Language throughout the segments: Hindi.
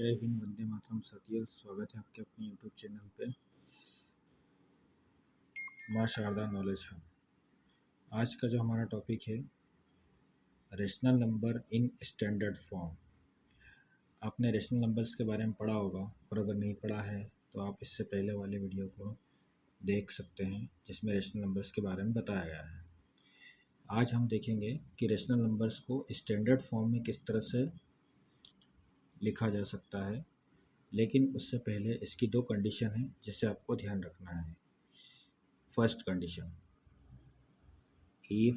जय हिंद, वंदे मातरम साथियों। स्वागत है आपके अपने यूट्यूब चैनल पे माँ शारदा नॉलेज हब। आज का जो हमारा टॉपिक है rational number in standard form. आपने रेशनल नंबर्स के बारे में पढ़ा होगा, और अगर नहीं पढ़ा है तो आप इससे पहले वाले वीडियो को देख सकते हैं जिसमें रेशनल नंबर्स के बारे में बताया गया है। आज हम देखेंगे कि रेशनल नंबर्स को स्टैंडर्ड फॉर्म में किस तरह से लिखा जा सकता है, लेकिन उससे पहले इसकी दो कंडीशन है जिसे आपको ध्यान रखना है। First condition, if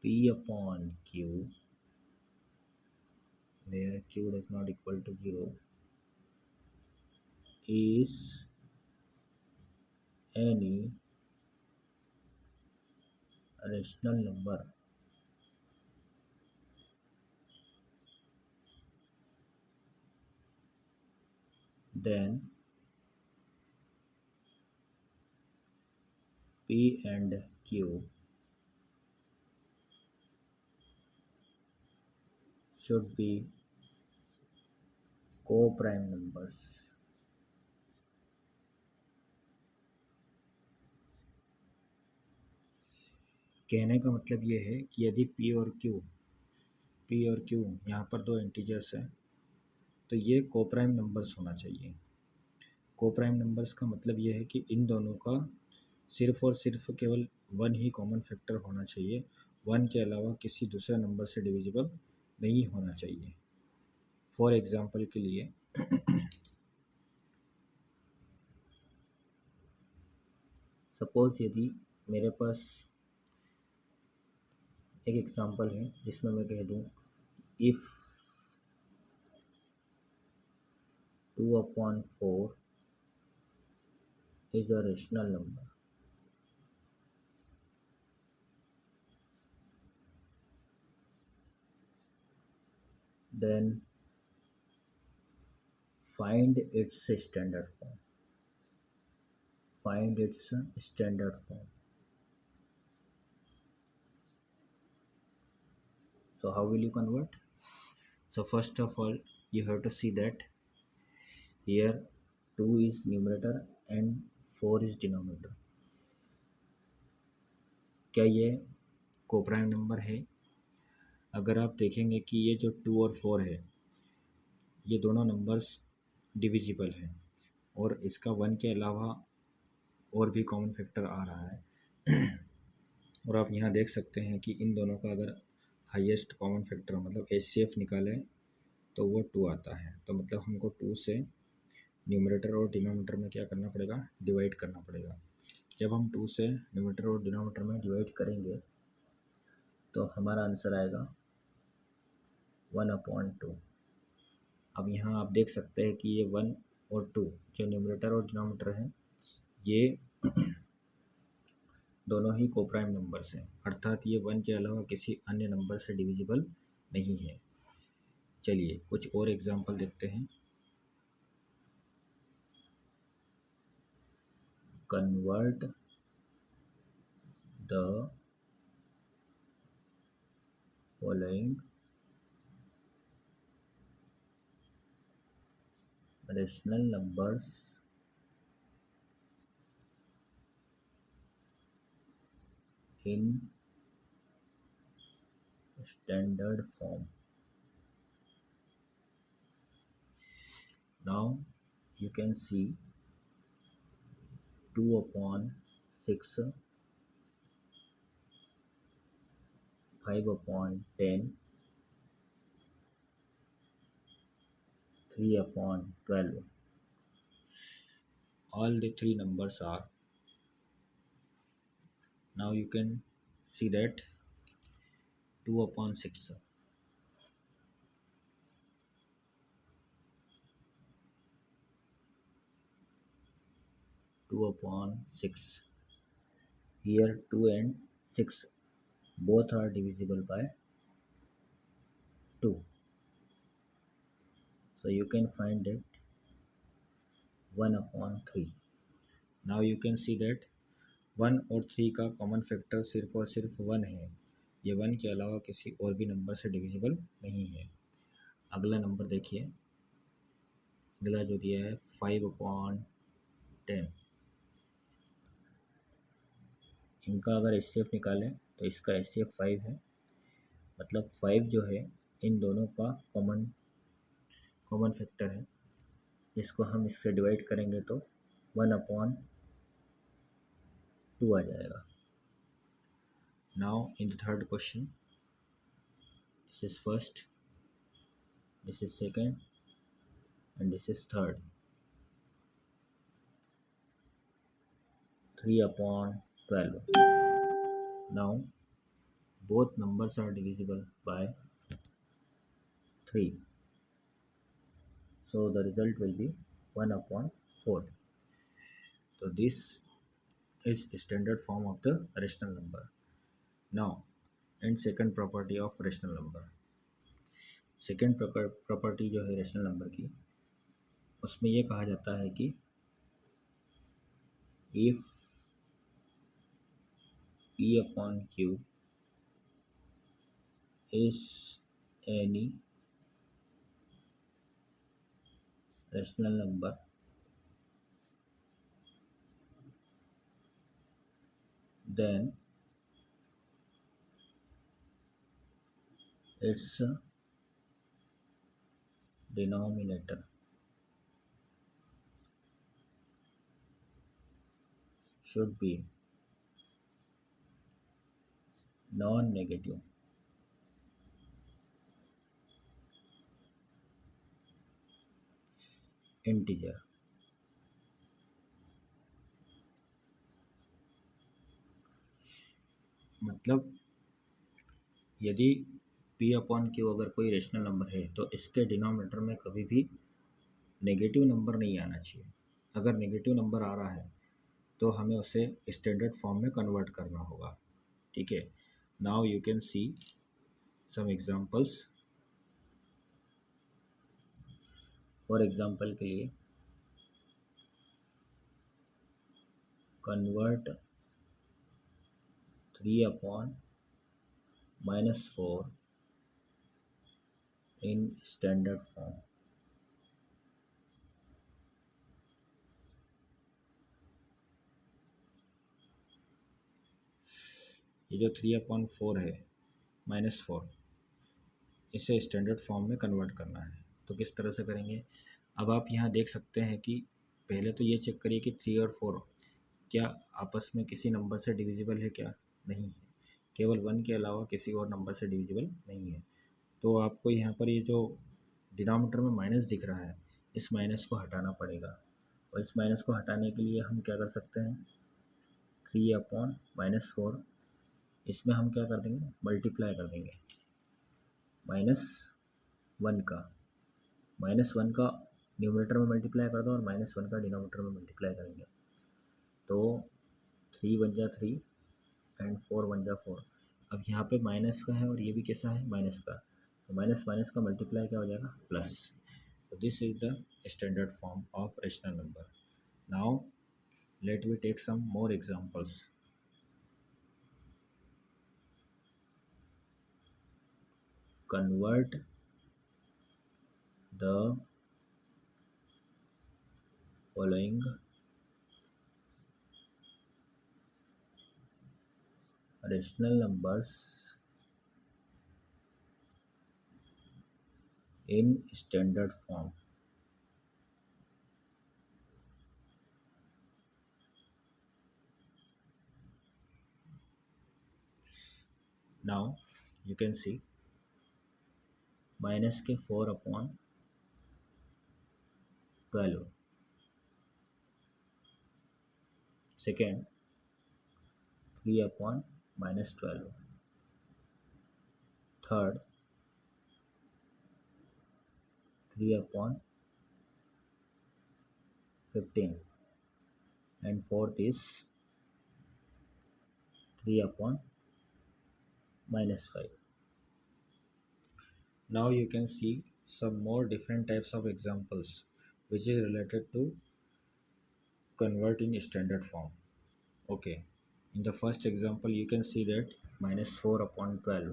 P upon Q where Q does not equal to 0 is any rational number then P and Q should be co-prime numbers. कहने का मतलब ये है कि यदि P और Q यहाँ पर दो इंटीजर्स हैं तो ये कोप्राइम नंबर्स होना चाहिए। कोप्राइम नंबर्स का मतलब ये है कि इन दोनों का सिर्फ और सिर्फ केवल वन ही कॉमन फैक्टर होना चाहिए, वन के अलावा किसी दूसरे नंबर से डिविजिबल नहीं होना चाहिए। फॉर एग्जांपल के लिए सपोज यदि मेरे पास एक एग्जांपल है जिसमें मैं कह दूं if 2/4 is a rational number, then find its standard form. Find its standard form. So how will you convert? So first of all you have to see that here 2 is numerator and 4 is denominator. क्या ये कोप्राइम नंबर है? अगर आप देखेंगे कि ये जो 2 और 4 है ये दोनों नंबर्स डिविजिबल हैं और इसका 1 के अलावा और भी कॉमन फैक्टर आ रहा है और आप यहाँ देख सकते हैं कि इन दोनों का अगर हाईएस्ट कॉमन फैक्टर मतलब HCF निकालें तो वो 2 आता है। तो मतलब हमको 2 से न्यूमरेटर और डिनोमिनेटर में क्या करना पड़ेगा, डिवाइड करना पड़ेगा। जब हम 2 से न्यूमरेटर और डिनोमिनेटर में डिवाइड करेंगे तो हमारा आंसर आएगा 1/2। अब यहाँ आप देख सकते हैं कि ये 1 और 2 जो न्यूमरेटर और डिनोमिनेटर हैं ये दोनों ही कोप्राइम नंबर्स हैं, अर्थात ये 1 के अलावा किसी अन्य नंबर से डिविजिबल नहीं है। चलिए कुछ और एग्जांपल देखते हैं। Convert the following rational numbers in standard form. Now you can see 2/6, 5/10, 3/12. All the three numbers are. Now you can see that 2/6. 2/6. Here 2 and 6 both are divisible by 2. So you can find that 1/3. Now you can see that 1 और 3 का कॉमन फैक्टर सिर्फ और सिर्फ 1 है। ये 1 के अलावा किसी और भी नंबर से डिविजिबल नहीं है। अगला नंबर देखिए, अगला जो दिया है 5/10। इनका अगर एचसीएफ निकालें तो इसका एचसीएफ 5 है, मतलब 5 जो है इन दोनों का कॉमन फैक्टर है। इसको हम इससे डिवाइड करेंगे तो 1/2 आ जाएगा। Now in the third question, this is first, this is second and this is third. 3/12. Now both numbers are divisible by 3, so the result will be 1/4. So this is standard form of the rational number. Now and second property of rational number, second property जो है rational number की, उसमें ये कहा जाता है कि if P/Q is any rational number, then its denominator should be non-negative integer. मतलब यदि P/Q अगर कोई रेशनल नंबर है तो इसके डिनोमिनेटर में कभी भी नेगेटिव नंबर नहीं आना चाहिए। अगर नेगेटिव नंबर आ रहा है तो हमें उसे स्टैंडर्ड फॉर्म में कन्वर्ट करना होगा। ठीक है, now you can see some examples. For example के लिए कन्वर्ट 3/-4 इन स्टैंडर्ड फॉर्म। ये जो 3/4 है -4, इसे स्टैंडर्ड फॉर्म में कन्वर्ट करना है। तो किस तरह से करेंगे? अब आप यहाँ देख सकते हैं कि पहले तो ये चेक करिए कि 3 और 4 क्या आपस में किसी नंबर से डिविजिबल है क्या? नहीं है, केवल 1 के अलावा किसी और नंबर से डिविजिबल नहीं है। तो आपको यहाँ पर ये जो डिनोमिनेटर में माइनस दिख रहा है, इस माइनस को हटाना पड़ेगा। और इस माइनस को हटाने के लिए हम क्या कर सकते हैं, 3/-4, इसमें हम क्या कर देंगे, मल्टीप्लाई कर देंगे -1 का। -1 का न्यूमरेटर में मल्टीप्लाई कर दो और -1 का डिनोमिनेटर में मल्टीप्लाई करेंगे तो 3 × 3 एंड 4 × 4। अब यहाँ पे माइनस का है और ये भी कैसा है, माइनस का, तो माइनस माइनस का मल्टीप्लाई क्या हो जाएगा, प्लस। तो this is the standard form of rational number. Now let we take some more examples. Convert the following rational numbers in standard form. Now you can see minus के 4/12, second 3/-12, third 3/15, and fourth is 3/-5. Now you can see some more different types of examples which is related to convert in standard form. Okay, in the first example you can see that -4/12,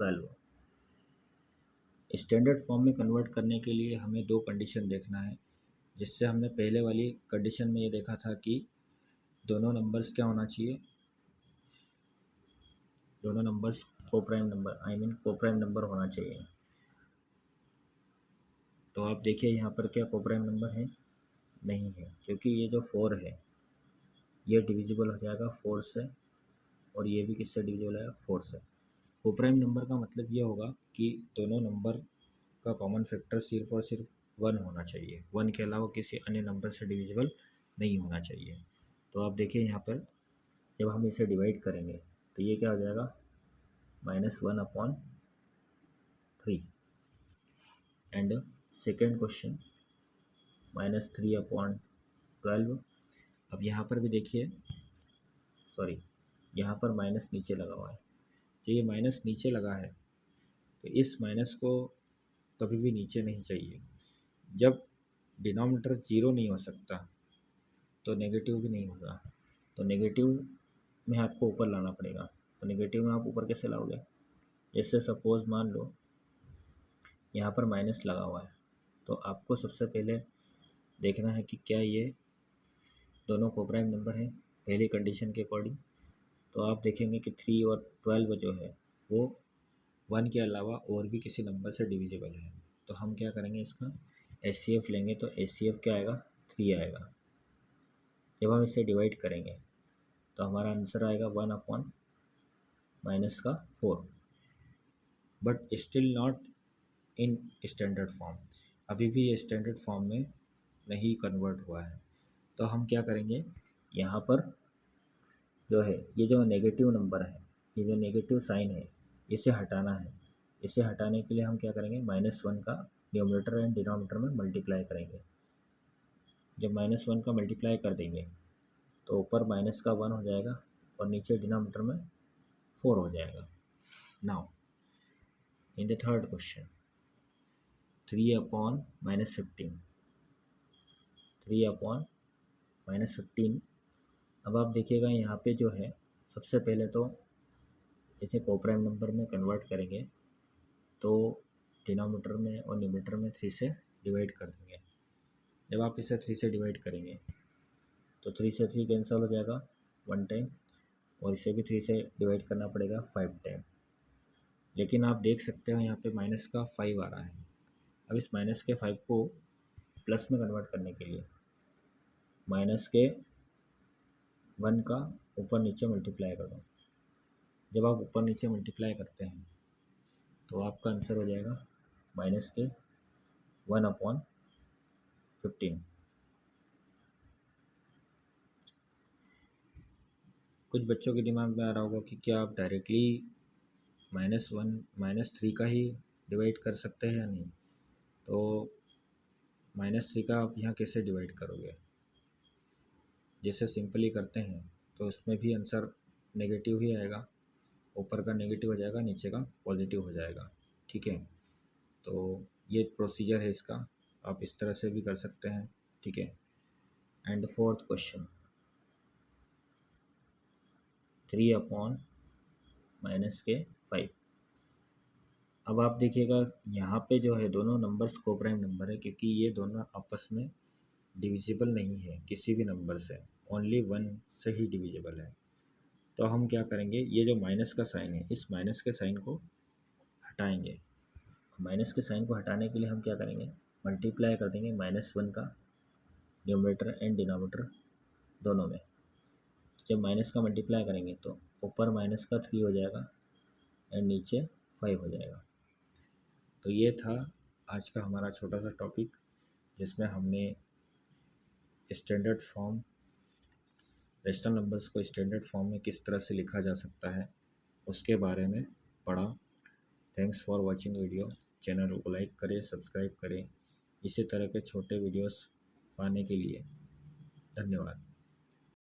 12। Standard form में कन्वर्ट करने के लिए हमें दो कंडीशन देखना है, जिससे हमने पहले वाली कंडीशन में ये देखा था कि दोनों नंबर्स क्या होना चाहिए, दोनों numbers coprime number coprime number होना चाहिए। तो आप देखिए यहाँ पर क्या कोप्राइम नंबर है, नहीं है, क्योंकि ये जो 4 है ये डिविजिबल हो जाएगा 4 से, और ये भी किससे डिविजिबल है, 4 से। कोप्राइम नंबर का मतलब ये होगा कि दोनों नंबर का कॉमन फैक्टर सिर्फ और सिर्फ 1 होना चाहिए, 1 के अलावा किसी अन्य नंबर से डिविजिबल नहीं होना चाहिए। तो आप देखिए यहाँ पर जब हम इसे डिवाइड करेंगे तो ये क्या हो जाएगा, -1/3। And second question -3/12। अब यहाँ पर भी देखिए, सॉरी यहाँ पर माइनस नीचे लगा हुआ है, तो ये माइनस नीचे लगा है, तो इस माइनस को कभी भी नीचे नहीं चाहिए। जब डिनोमिनेटर 0 नहीं हो सकता तो नेगेटिव भी नहीं होगा, तो नेगेटिव में आपको ऊपर लाना पड़ेगा। तो नेगेटिव में आप ऊपर कैसे लाओगे, जैसे सपोज मान लो यहाँ पर माइनस लगा हुआ है, तो आपको सबसे पहले देखना है कि क्या ये दोनों कोप्राइम नंबर हैं पहली कंडीशन के अकॉर्डिंग। तो आप देखेंगे कि 3 और 12 जो है वो 1 के अलावा और भी किसी नंबर से डिविजिबल है। तो हम क्या करेंगे, इसका HCF लेंगे, तो HCF क्या आएगा, 3 आएगा। जब हम इसे डिवाइड करेंगे तो हमारा आंसर आएगा 1/-4, but still not in standard form, अभी भी ये स्टैंडर्ड फॉर्म में नहीं कन्वर्ट हुआ है। तो हम क्या करेंगे, यहाँ पर जो है ये जो नेगेटिव नंबर है, ये जो नेगेटिव साइन है, इसे हटाना है। इसे हटाने के लिए हम क्या करेंगे, -1 का न्यूमरेटर एंड डिनोमिनेटर में मल्टीप्लाई करेंगे। जब -1 का मल्टीप्लाई कर देंगे तो ऊपर माइनस का 1 हो जाएगा और नीचे डिनोमिनेटर में 4 हो जाएगा। Now in the third question 3/-15, 3/-15। अब आप देखिएगा यहाँ पे जो है सबसे पहले तो इसे कोप्राइम नंबर में कन्वर्ट करेंगे, तो डिनोमिनेटर में और न्यूमरेटर में 3 से डिवाइड कर देंगे। जब आप इसे 3 से डिवाइड करेंगे तो 3 से 3 कैंसिल हो जाएगा 1 टाइम, और इसे भी 3 से डिवाइड करना पड़ेगा 5 टाइम। लेकिन आप देख सकते हो यहाँ पे माइनस का 5 आ रहा है। अब इस माइनस के 5 को प्लस में कन्वर्ट करने के लिए माइनस के 1 का ऊपर नीचे मल्टीप्लाई कर दो। जब आप ऊपर नीचे मल्टीप्लाई करते हैं तो आपका आंसर हो जाएगा -1/15। कुछ बच्चों के दिमाग में आ रहा होगा कि क्या आप डायरेक्टली -3 का ही डिवाइड कर सकते हैं या नहीं। तो -3 का आप यहाँ कैसे डिवाइड करोगे, जैसे सिंपली करते हैं तो उसमें भी आंसर नेगेटिव ही आएगा, ऊपर का नेगेटिव हो जाएगा, नीचे का पॉजिटिव हो जाएगा। ठीक है, तो ये प्रोसीजर है इसका, आप इस तरह से भी कर सकते हैं। ठीक है, एंड फोर्थ क्वेश्चन 3/-5। अब आप देखिएगा यहाँ पे जो है दोनों नंबर्स कोप्राइम नंबर है, क्योंकि ये दोनों आपस में डिविजिबल नहीं है किसी भी नंबर से, ओनली 1 से ही डिविजिबल है। तो हम क्या करेंगे, ये जो माइनस का साइन है, इस माइनस के साइन को हटाएंगे। माइनस के साइन को हटाने के लिए हम क्या करेंगे, मल्टीप्लाई कर देंगे -1 का न्यूमरेटर एंड डिनोमिनेटर दोनों में। जब माइनस का मल्टीप्लाई करेंगे तो ऊपर माइनस का 3 हो जाएगा एंड नीचे 5 हो जाएगा। तो ये था आज का हमारा छोटा सा टॉपिक, जिसमें हमने स्टैंडर्ड फॉर्म, रेशनल नंबर्स को स्टैंडर्ड फॉर्म में किस तरह से लिखा जा सकता है उसके बारे में पढ़ा। Thanks for watching video. Channel को लाइक करें, सब्सक्राइब करें। इसी तरह के छोटे वीडियोस पाने के लिए धन्यवाद।